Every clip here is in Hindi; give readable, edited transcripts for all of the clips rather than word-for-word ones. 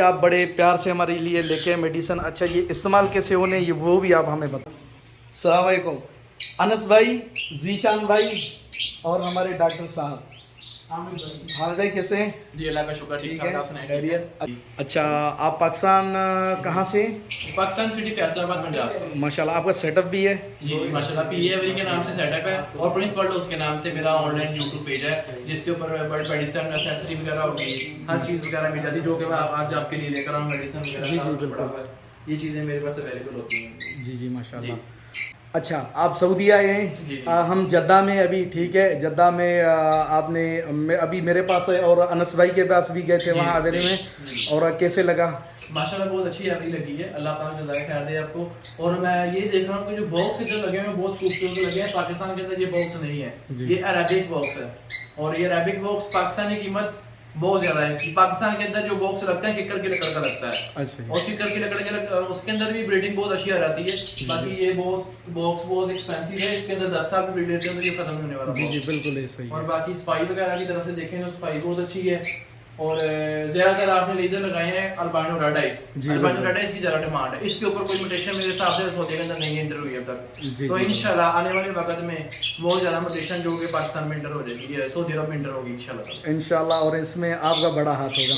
आप बड़े प्यार से हमारे लिए लेके आए मेडिसिन। अच्छा, ये इस्तेमाल कैसे होने ये वो भी आप हमें बताओ। अस्सलाम वालेकुम अनस भाई, जीशान भाई और हमारे डॉक्टर साहब। हाँ भाई, कैसे हैं? जी अल्लाह का शुक्र, ठीक ठाक। आप सुनाइए। अच्छा, आप पाकिस्तान कहाँ से? पाकिस्तान सिटी फैसलाबाद पंजाब से। माशाल्लाह, आपका सेटअप भी है? जी माशाल्लाह, पीएवरी के नाम से सेटअप है और प्रिंस वर्ल्ड उसके नाम से मेरा ऑनलाइन यूट्यूब पेज है जिसके ऊपर बर्ड मेडिसिन एक्सेसरी वगैरह होगी, हर चीज़ वगैरह मिल जाती है जो कि मैं आज आपके लिए लेकर आऊँ। मेडिसिन वगैरह ये चीज़ें मेरे पास अवेलेबल होती हैं। जी जी माशाल्लाह। अच्छा, आप सऊदी आए हैं? हम जद्दा में अभी, ठीक है, जद्दा में अभी मेरे पास है और अनस भाई के पास भी गए थे वहाँ अवेले में। और कैसे लगा? माशाल्लाह बहुत अच्छी एवरी लगी है, अल्लाह पाक जज़ाए खैर दे आपको। और मैं ये देख रहा हूँ कि जो बॉक्स इधर लगे हुए हैं बहुत खूबसूरत लगे हैं। पाकिस्तान के अंदर ये बॉक्स नहीं है, ये अरेबिक बॉक्स है और ये अरेबिक बॉक्स पाकिस्तानी कीमत बहुत ज्यादा है इसकी। पाकिस्तान के अंदर जो बॉक्स लगता है किकर की लकड़ का लगता है। अच्छा। और किकर की लकड़ के उसके अंदर भी ब्रीडिंग बहुत अच्छी आ जाती है। बाकी ये बॉक्स बहुत एक्सपेंसिव है, इसके अंदर 10 साल भी ब्रीड लेते हैं तो ये खत्म होने वाला है। जी बिल्कुल सही है। और बाकी सफाई वगैरह की तरफ से देखें तो सफाई बहुत अच्छी है। और ज्यादातर आपने लीडर लगाए हैं अल्बानो रेडाइस। अल्बानो रेडाइस की ज्यादा डिमांड है, इसके ऊपर कोई म्यूटेशन मेरे हिसाब से सऊदी के अंदर नहीं एंटर हुई अब तक। तो इंशाल्लाह आने वाले वक्त में बहुत ज्यादा म्यूटेशन जो कि पाकिस्तान में एंटर हो जाएगी, सऊदी अरब में एंटर होगी इंशाल्लाह। और इसमें आपका बड़ा हाथ होगा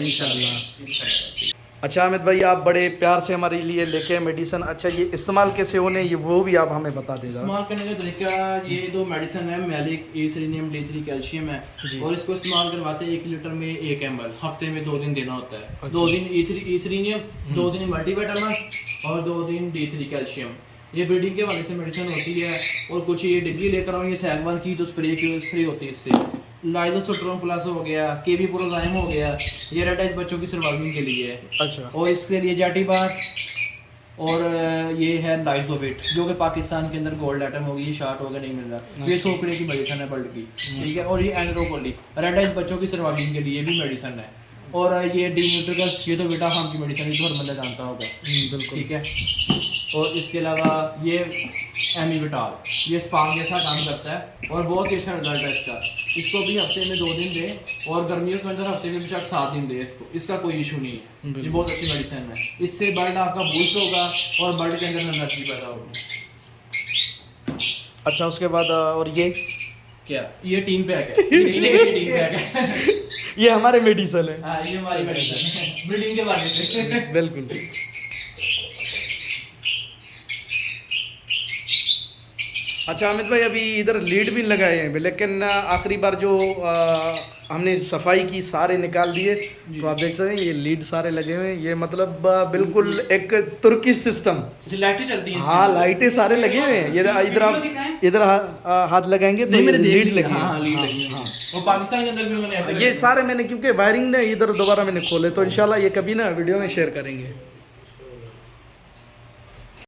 इंशाल्लाह। अच्छा अमित भाई, आप बड़े प्यार से हमारे लिए लेके आए मेडिसिन। अच्छा, ये इस्तेमाल कैसे होने ये वो भी आप हमें बता दीजिए। इस्तेमाल करने का तरीका, ये दो मेडिसिन है, मैलिक ए सेलेनियम D3 कैल्शियम है और इसको इस्तेमाल करवाते हैं 1 लीटर में 1 ml, हफ्ते में 2 दिन देना होता है। अच्छा। 2 दिन ए सेलेनियम, 2 दिन मल्टीविटामिन और 2 दिन D3 कैल्शियम। ये ब्रीडिंग के वाले से मेडिसिन होती है। और कुछ ये डिग्री लेकर आऊँ, ये सैगवान की जो स्प्रे होती है इससे। लाइजोसोट्रोन प्लस हो गया, केवी प्रोजाइम हो गया, ये रेडाइस बच्चों की सर्वाइविंग के लिए है। अच्छा। और इसके लिए जैटीबार और ये है लाइजोविट जो कि पाकिस्तान के अंदर गोल्ड आइटम होगी, ये शार्ट होगा नहीं मिल रहा। ये सोकड़े की मेडिसिन है बल्ड की, ठीक है। और ये एंड्रोपोली रेडाइस बच्चों की सर्वाइविंग के लिए भी मेडिसिन है। और ये डी न्यूट्रिकस, ये तो बेटा फार्म की मेडिसिन है, हर बंदा जानता होगा, ठीक है। और इसके अलावा ये एमीविटाल, ये स्पार्क जैसा काम करता है और बहुत ही अच्छा रिजल्ट है इसका। इसको भी हफ्ते में 2 दिन दे और गर्मियों के अंदर हफ्ते में बेशक 7 दिन दे इसको, इसका कोई इशू नहीं है। ये बहुत अच्छी मेडिसिन है, इससे बर्ड आपका बूस्ट होगा और बर्ड के अंदर एनर्जी पैदा होगी। अच्छा, उसके बाद और ये क्या, ये टीम पैक है, ये टीम पैक है। ये हमारे मेडिसिन है। हाँ, ये हमारी मेडिसिन है ब्रीडिंग के बारे में। बिल्कुल। अच्छा अमित भाई, अभी इधर लीड भी लगाए हैं लेकिन आखिरी बार जो हमने सफाई की सारे निकाल दिए, तो आप देख सकते हैं ये लीड सारे लगे हुए हैं। ये मतलब बिल्कुल एक तुर्किश सिस्टम, लाइटें चलती हैं। हाँ, लाइटें सारे लगे हुए हैं। इधर आप इधर हाथ लगाएंगे तो लीड लगी है। हाँ। वो पाकिस्तान के अंदर भी उन्होंने ऐसे ये सारे मैंने, क्योंकि वायरिंग ने इधर दोबारा मैंने खोले, तो इंशाल्लाह ये कभी ना वीडियो में शेयर करेंगे।